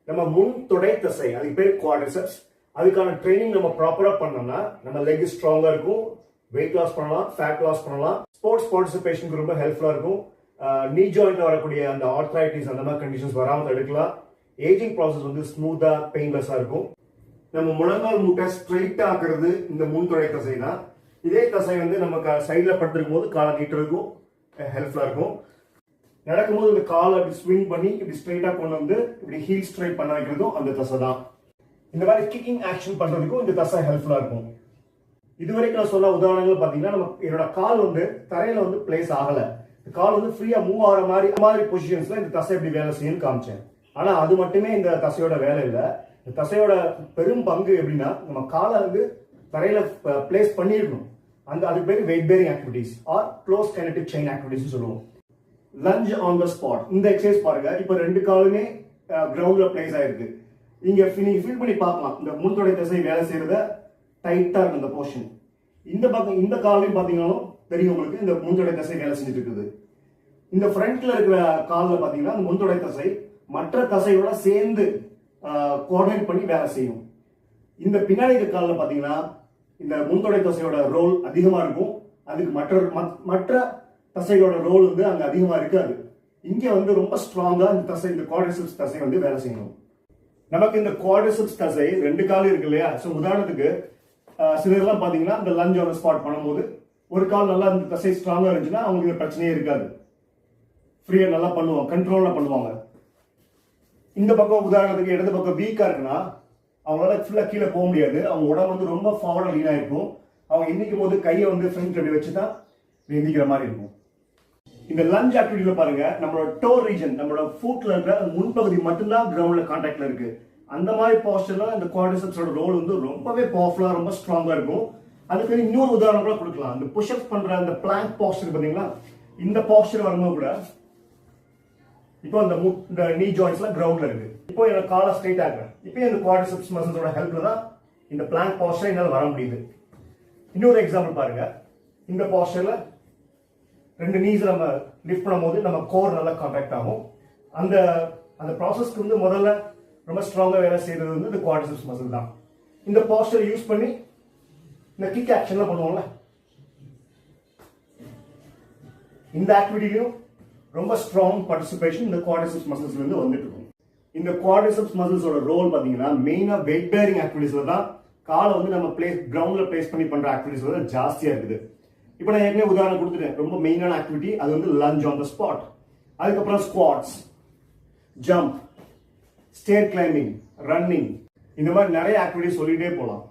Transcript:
நம்ம முன் தொடை தசை அதுக்கு பேர் குவாட்ரிசெப்ஸ். அதுக்கான ட்ரைனிங் நம்ம ப்ராப்பரா பண்ணோம்னா நம்ம லெக் ஸ்ட்ராங்கா இருக்கும், வெயிட் லாஸ் பண்ணலாம், ஃபேட் லாஸ் பண்ணலாம், ஸ்போர்ட்ஸ் பார்ட்டிசிபேஷனுக்கு ரொம்ப ஹெல்ப்ஃபுல்லா இருக்கும். நீ ஜாயிண்ட்ல வரக்கூடிய அந்த ஆர்த்ரைட்டிஸ் அந்த மாதிரி கண்டிஷன்ஸ் வராமல் தடுக்கலாம். ஏஜிங் ப்ராசஸ் வந்து ஸ்மூத்தா பெயின்லெஸ்ஸா இருக்கும். நம்ம முழங்கால் மூட்டை ஸ்ட்ரைட்டா ஆக்குறது இந்த முன் தொடை தசை தான். இதே தசை வந்து நம்ம சைட்ல படுத்திருக்கும் போது காலை நீட்டுறதுக்கும் ஹெல்ப்ஃபுல்லா இருக்கும். நடக்கும்போது இந்த காலை அப்படி ஸ்விங் பண்ணி இப்படி ஸ்ட்ரைட்டா கொண்டு வந்து இப்படி ஹீல் ஸ்ட்ரைட் பண்ண வைக்கிறதும் அந்த தசை தான். இந்த மாதிரி கிக்கிங் ஆக்ஷன் பண்றதுக்கும் இந்த தசை ஹெல்ப்ஃபுல்லா இருக்கும். இதுவரைக்கும் நான் சொன்ன உதாரணங்கள் பாத்தீங்கன்னா நம்ம என்னோட கால் வந்து தரையில வந்து பிளேஸ் ஆகல, கால் வந்து ஃப்ரீயா மூவ் ஆகிற மாதிரி பொசிஷன்ஸ்ல இந்த தசை எப்படி வேலை செய்யும்னு காமிச்சேன். ஆனா அது மட்டுமே இந்த தசையோட வேலை இல்லை. இந்த தசையோட பெரும் பங்கு எப்படின்னா நம்ம காலை வந்து தரையில பிளேஸ் பண்ணிருக்கணும். அதுக்கு பேர் weight bearing activities or closed kinetic chain activities சொல்லுவோம். லஞ்ச் ஆன் த ஸ்பாட் இந்த எக்ஸசைஸ் பாருங்க. இப்ப ரெண்டு காலுமே கிரவுண்ட்ல பிளேஸ் ஆயிருக்கு. நீங்க ஃபீல் பண்ணி பார்க்கலாம், இந்த முன்தொடை தசை வேலை செய்யறத டைட்டா இருக்கு இந்த போர்ஷன். இந்த பக்கம் இந்த காலையும் பாத்தீங்கன்னா தெரியும் உங்களுக்கு, இந்த முன்தொடை தசை வேலை செஞ்சுட்டு இருக்குது. இந்த ஃப்ரண்ட்ல இருக்கிற காலில் பாத்தீங்கன்னா இந்த முன்தொடை தசை மற்ற தசையோட சேர்ந்து கோஆர்டினேட் பண்ணி வேலை செய்யும். இந்த பின்னாடி இருக்கிற காலில் பாத்தீங்கன்னா இந்த முன்தொடை தசையோட ரோல் அதிகமா இருக்கும். அதுக்கு மற்ற தசையோட ரோல் வந்து அங்க அதிகமா இருக்காது. இங்க வந்து ரொம்ப ஸ்ட்ராங்கா இந்த தசை, இந்த குவாட்ரிசெப்ஸ் தசை வந்து வேலை செய்யணும். நமக்கு இந்த குவாட்ரிசெப்ஸ் தசை ரெண்டு கால் இருக்கு இல்லையா? ஸோ உதாரணத்துக்கு சிலர்லாம் பாத்தீங்கன்னா இந்த லஞ்ச் ஆன் ஸ்பாட் பண்ணும்போது ஒரு கால் நல்லா இந்த தசை ஸ்ட்ராங்கா இருந்துச்சுன்னா அவங்களுக்கு பிரச்சனையே இருக்காது, ஃப்ரீயா நல்லா பண்ணுவாங்க, கண்ட்ரோலா பண்ணுவாங்க. இந்த பக்கம் உதாரணத்துக்கு இடது பக்கம் வீக்கா இருக்குன்னா அவங்களால ஃபுல்லா கீழே போக முடியாது. அவங்க உடம்பு வந்து ரொம்ப ஃபார்வர்டா லீனா இருக்கும். அவங்க எந்திக்கும் போது கையை வந்து ஃப்ரண்ட் அப்படி வச்சுதான் எந்திக்கிற மாதிரி இருக்கும். இந்த லஞ்ச் ஆக்டிவிட்டியில பாருங்க, நம்மளோட டோ ரீஜன், நம்மளோட ஃபுட்ல இருக்கிற முன்பகுதி மட்டும்தான் கிரவுண்ட்ல கான்டாக்ட்ல இருக்கு. அந்த மாதிரி போஸ்டர்ல இந்த குவாட்ரிசெப்ஸோட ரோல் வந்து ரொம்பவே பவர்ஃபுல்லா, ரொம்ப ஸ்ட்ராங்கா இருக்கும். அதுக்கு இன்னொரு உதாரணம் கூட கொடுக்கலாம். இந்த புஷ்அப்ஸ் பண்ற அந்த பிளாங்க் போஸ்டர் பாத்தீங்களா, இந்த போஸ்டர் வரும்போது கூட இப்போ இந்த நீ ஜாயிண்ட்ஸ்ல கிரவுண்ட்ல இருக்கு. இப்போ என்னோட காலை ஸ்ட்ரைட் ஆகுறேன். இப்போ இந்த குவாட்ரிசெப்ஸ் மசில்ஸோட ஹெல்ப்ல தான் இந்த பிளாங்க் போஸ்டர் என்னால வர முடியுது. இன்னொரு எக்ஸாம்பிள் பாருங்க. இந்த போஸ்டர்ல ரெண்டு நீஸ் நம்ம லிஃப்ட் பண்ணும்போது நம்ம கோர் நல்லா கான்டாக்ட் ஆகும். அந்த ப்ராசஸ்க்கு வந்து முதல்ல ரொம்ப ஸ்ட்ராங்கா வேலை செய்யறது வந்து இந்த குவாட்ரிசெப்ஸ் மசில் தான். இந்த போஸ்டர் யூஸ் பண்ணி இந்த கிக் ஆக்ஷன்ல பண்ணுவோம்ல, இந்த ஆக்டிவிட்டிலையும் ரொம்ப ஸ்ட்ராங் பார்ட்டிசிபேஷன் இந்த குவாட்ரிசெப்ஸ் மசில்ஸ்ல இருந்து வந்துட்டு இருக்கும். இந்த குவாட்ரிசெப்ஸ் மசில்ஸோட ரோல் பாத்தீங்கன்னா மெயினா வெயிட் பேரிங் ஆக்டிவிட்டிஸ்ல தான், காலை வந்து நம்ம கிரவுண்ட்ல பிளேஸ் பண்ணி பண்ற ஆக்டிவிட்டிஸ்ல தான் ஜாஸ்தியா இருக்குது. இப்போ நான் ஏற்கனவே உதாரணம் கொடுத்துட்டேன். ரொம்ப மெயினான ஆக்டிவிட்டி அது வந்து லஞ்ச் ஆன் த ஸ்பாட். அதுக்கப்புறம் squats, jump, stair climbing, running, இந்த மாதிரி நிறைய ஆக்டிவிட்டி சொல்லிட்டே போகலாம்.